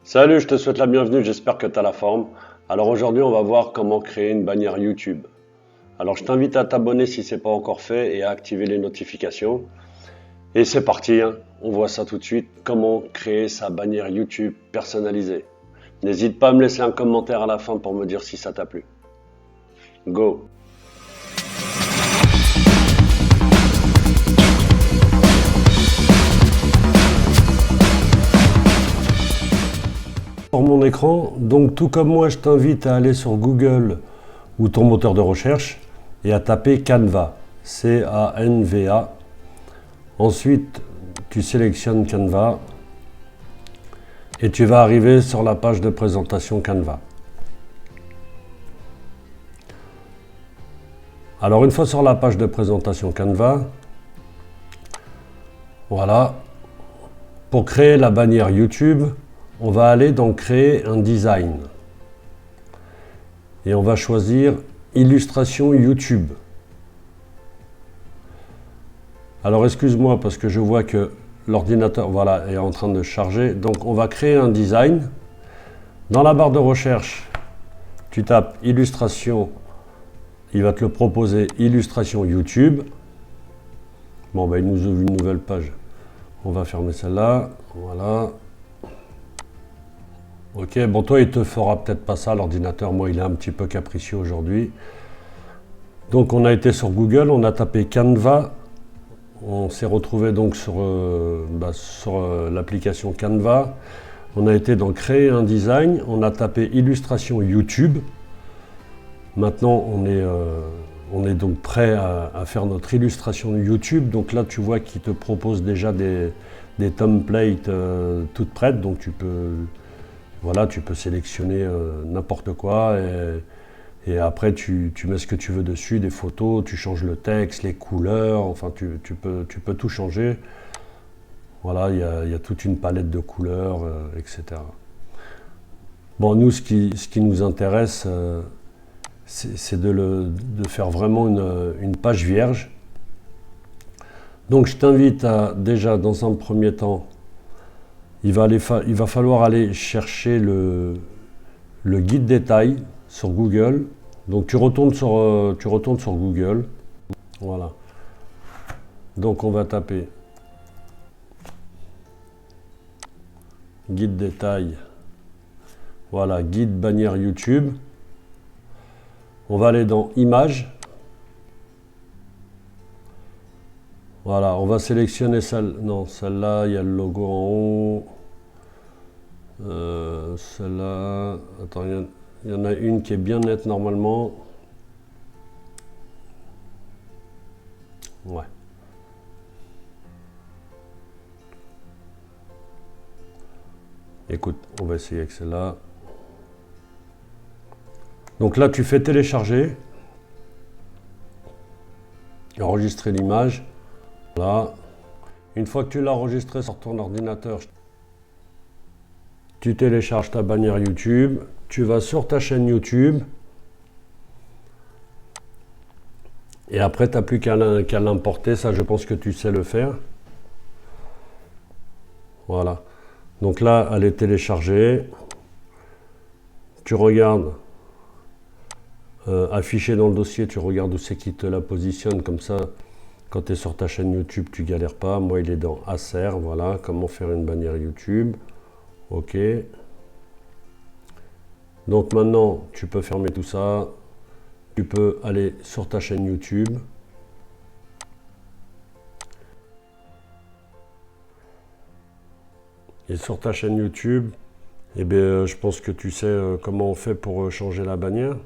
Salut, je te souhaite la bienvenue, j'espère que tu as la forme. Alors aujourd'hui, on va voir comment créer une bannière YouTube. Alors je t'invite à t'abonner si ce n'est pas encore fait et à activer les notifications. Et c'est parti, hein. On voit ça tout de suite, comment créer sa bannière YouTube personnalisée. N'hésite pas à me laisser un commentaire à la fin pour me dire si ça t'a plu. Go! Sur mon écran, donc tout comme moi, je t'invite à aller sur Google ou ton moteur de recherche et à taper Canva, C-A-N-V-A. Ensuite, tu sélectionnes Canva et tu vas arriver sur la page de présentation Canva. Alors une fois sur la page de présentation Canva, voilà, pour créer la bannière YouTube, on va aller dans créer un design et on va choisir illustration YouTube. Alors excuse-moi parce que je vois que l'ordinateur voilà, est en train de charger, donc on va créer un design. Dans la barre de recherche, tu tapes illustration, il va te le proposer illustration YouTube. Bon ben il nous ouvre une nouvelle page, on va fermer celle-là, voilà. Ok, bon toi il te fera peut-être pas ça l'ordinateur, moi il est un petit peu capricieux aujourd'hui. Donc on a été sur Google, on a tapé Canva, on s'est retrouvé donc sur l'application Canva. On a été dans créer un design, on a tapé illustration YouTube. Maintenant on est donc prêt à faire notre illustration YouTube. Donc là tu vois qu'il te propose déjà des templates toutes prêtes, donc tu peux sélectionner n'importe quoi et après tu mets ce que tu veux dessus, des photos, tu changes le texte, les couleurs, enfin tu peux tout changer. Voilà, il y a toute une palette de couleurs, etc. Bon, nous ce qui nous intéresse, c'est de faire vraiment une page vierge. Donc je t'invite à déjà dans un premier temps, il va falloir aller chercher le guide détail sur Google. Donc tu retournes sur Google. Voilà. Donc on va taper guide détail. Voilà, guide bannière YouTube. On va aller dans images. Voilà, on va sélectionner celle. Non, celle-là, il y a le logo en haut. Celle-là, attends, il y en a une qui est bien nette normalement. Ouais. Écoute, on va essayer avec celle-là. Donc là, tu fais télécharger. Enregistrer l'image. Voilà. Une fois que tu l'as enregistré sur ton ordinateur, tu télécharges ta bannière YouTube. Tu vas sur ta chaîne YouTube. Et après, tu n'as plus qu'à l'importer. Ça, je pense que tu sais le faire. Voilà. Donc là, elle est téléchargée. Tu regardes. Affiché dans le dossier, tu regardes où c'est qui te la positionne. Comme ça, quand tu es sur ta chaîne YouTube, tu galères pas. Moi, il est dans Acer. Voilà. Comment faire une bannière YouTube. OK. Donc maintenant, tu peux fermer tout ça. Tu peux aller sur ta chaîne YouTube. Et sur ta chaîne YouTube, eh bien, je pense que tu sais comment on fait pour changer la bannière.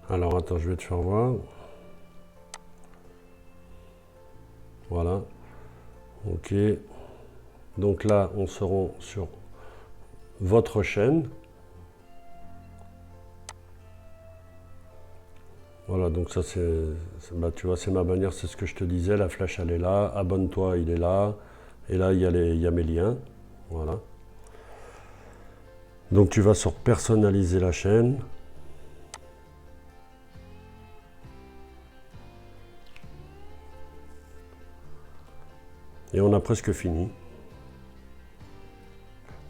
Alors attends, je vais te faire voir. Voilà. OK. Donc là, on se rend sur votre chaîne. Voilà, donc ça tu vois, c'est ma bannière, c'est ce que je te disais, la flèche elle est là, abonne-toi, il est là, et là il y a mes liens, voilà. Donc tu vas sur personnaliser la chaîne. Et on a presque fini.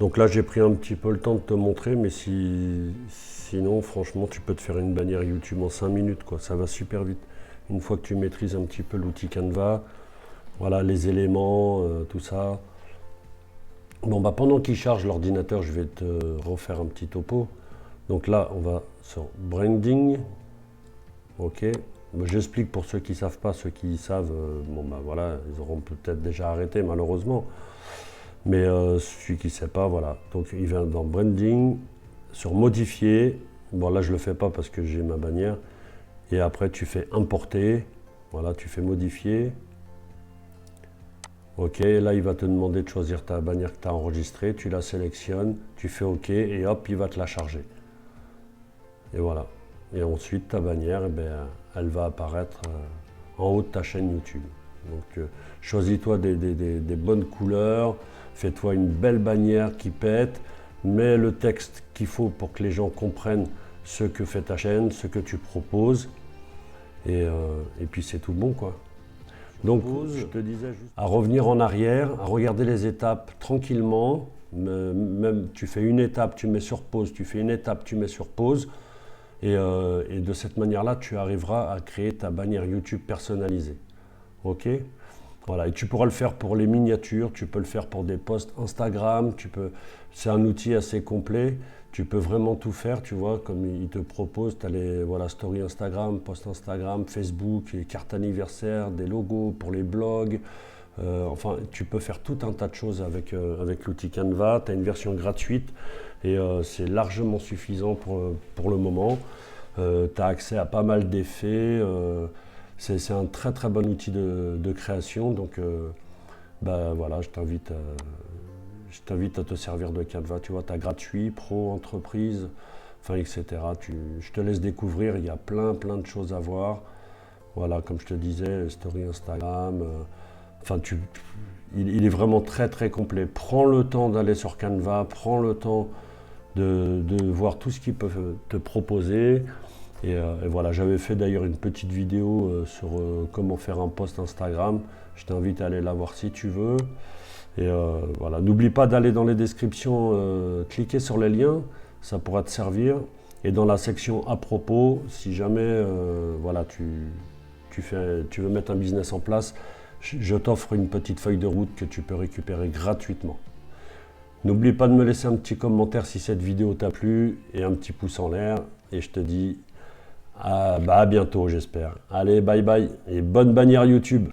Donc là, j'ai pris un petit peu le temps de te montrer, mais sinon, franchement, tu peux te faire une bannière YouTube en 5 minutes, quoi. Ça va super vite. Une fois que tu maîtrises un petit peu l'outil Canva, voilà, les éléments, tout ça. Bon, bah, pendant qu'il charge l'ordinateur, je vais te refaire un petit topo. Donc là, on va sur Branding. Ok. Bah, j'explique pour ceux qui ne savent pas, ceux qui savent, bon, bah voilà, ils auront peut-être déjà arrêté, malheureusement. Mais celui qui ne sait pas, voilà. Donc il vient dans Branding, sur Modifier. Bon, là, je ne le fais pas parce que j'ai ma bannière. Et après, tu fais Importer. Voilà, tu fais Modifier. Ok, là, il va te demander de choisir ta bannière que tu as enregistrée. Tu la sélectionnes, tu fais OK et hop, il va te la charger. Et voilà. Et ensuite, ta bannière, eh bien, elle va apparaître en haut de ta chaîne YouTube. Donc, choisis-toi des bonnes couleurs. Fais-toi une belle bannière qui pète, mets le texte qu'il faut pour que les gens comprennent ce que fait ta chaîne, ce que tu proposes, et puis c'est tout bon, quoi. Donc je te disais juste à revenir en arrière, à regarder les étapes tranquillement, même tu fais une étape, tu mets sur pause, tu fais une étape, tu mets sur pause, et de cette manière-là, tu arriveras à créer ta bannière YouTube personnalisée. Ok ? Voilà, et tu pourras le faire pour les miniatures, tu peux le faire pour des posts Instagram, c'est un outil assez complet, tu peux vraiment tout faire, tu vois, comme il te propose, tu as les story Instagram, post Instagram, Facebook, les cartes anniversaires, des logos pour les blogs, enfin, tu peux faire tout un tas de choses avec l'outil Canva, tu as une version gratuite et c'est largement suffisant pour le moment. Tu as accès à pas mal d'effets. C'est un très très bon outil de création, donc bah, voilà, je t'invite à te servir de Canva. Tu vois, tu as gratuit, pro, entreprise, enfin, etc. Je te laisse découvrir, il y a plein de choses à voir. Voilà, comme je te disais, story Instagram, enfin, il est vraiment très très complet. Prends le temps d'aller sur Canva, prends le temps de voir tout ce qu'ils peuvent te proposer. Et voilà, j'avais fait d'ailleurs une petite vidéo sur comment faire un post Instagram. Je t'invite à aller la voir si tu veux. Et voilà, n'oublie pas d'aller dans les descriptions, cliquer sur les liens, ça pourra te servir. Et dans la section à propos, si jamais voilà, tu veux mettre un business en place, je t'offre une petite feuille de route que tu peux récupérer gratuitement. N'oublie pas de me laisser un petit commentaire si cette vidéo t'a plu et un petit pouce en l'air. Et je te dis à bientôt, j'espère. Allez, bye bye et bonne bannière YouTube.